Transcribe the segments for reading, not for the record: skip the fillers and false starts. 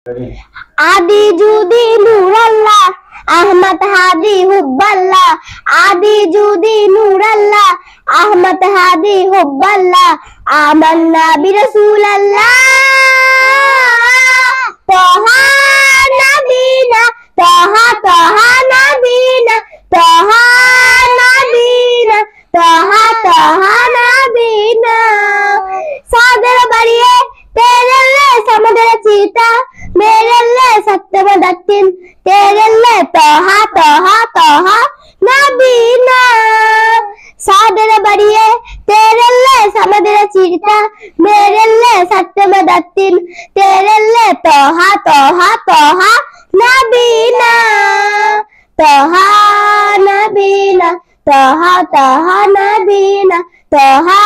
আদি জুদি নূরাল্লাহ আহমদ হাদি হুব্বাল্লাহ আদি জুদি নূরাল্লাহ আহমদ হাদি হুব্বাল্লাহ আমান্না বিরাসূলিল্লাহ তাহা নবীনা তাহা তাহা নবীনা তাহা নবীনা তাহা তাহা নবীনা সাদর বাড়িয়ে तेरे ले समुद्र चीता मेरे ले सत्यम दत्तिन तेरे ले तोहा तोहा तोहा नबीना सादर बढ़िए तेरे ले समुद्र चीता मेरे ले सत्यम दत्तिन तेरे ले तोहा तोहा तोहा नबीना तोहा नबीना तोहा तोहा नबीना तोहा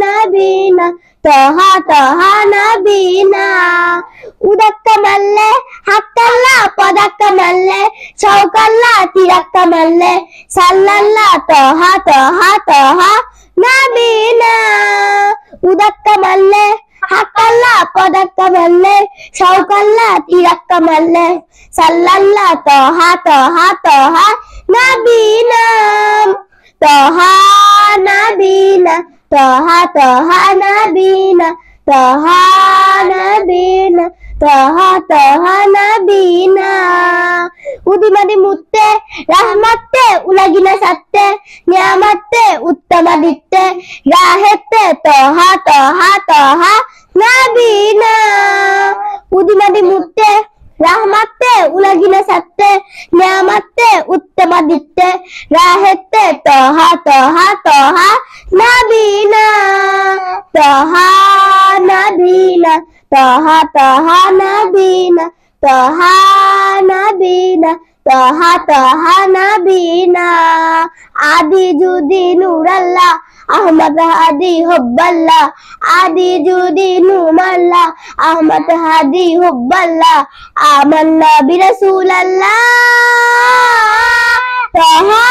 नबीना तोहा तोहा नबीना उदक्क मल्ले हक्कल्ला पदक्क मल्ले चौकल्ला तिरक्क मल्ले सल्लल्ला तोहा तोहा तोहा नबीना उदक्क मल्ले हक्कल्ला पदक्क मल्ले चौकल्ला तिरक्क मल्ले सल्लल्ला तोहा तोहा तोहा नबीना तोहा नबीना तोहा तोहा नबीना तोहा नबीना तोहा तोहा नबीना उदिमदि मुत्ते रहमत्ते उलगिन सत्ते नियामत्ते उत्तमदित्ते राहत्ते तोहा तोहा तोहा नबीना उदिमदि मुत्ते रहमत्ते उलगिन सत्ते नियामत्ते उत्तमदित्ते राहत्ते तोहा तोहा तोहा नबीना तोहा नबीना तोहा तोहा नबीना तोहा नबीना तोहा तोहा नबीना आदि जुदी नूरल्लाह अहमद हादी हुब्बल्लाह आदि जुदी नूरल्लाह अहमद हादी हुब्बल्लाह आमन्ना बिरसूलिल्लाह तोहा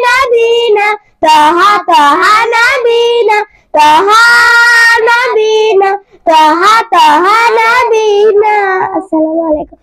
नबीना तोहा तोहा नबीना तोहा नबीना तोहा तोहा नबीना। अस्सलामु अलैकुम।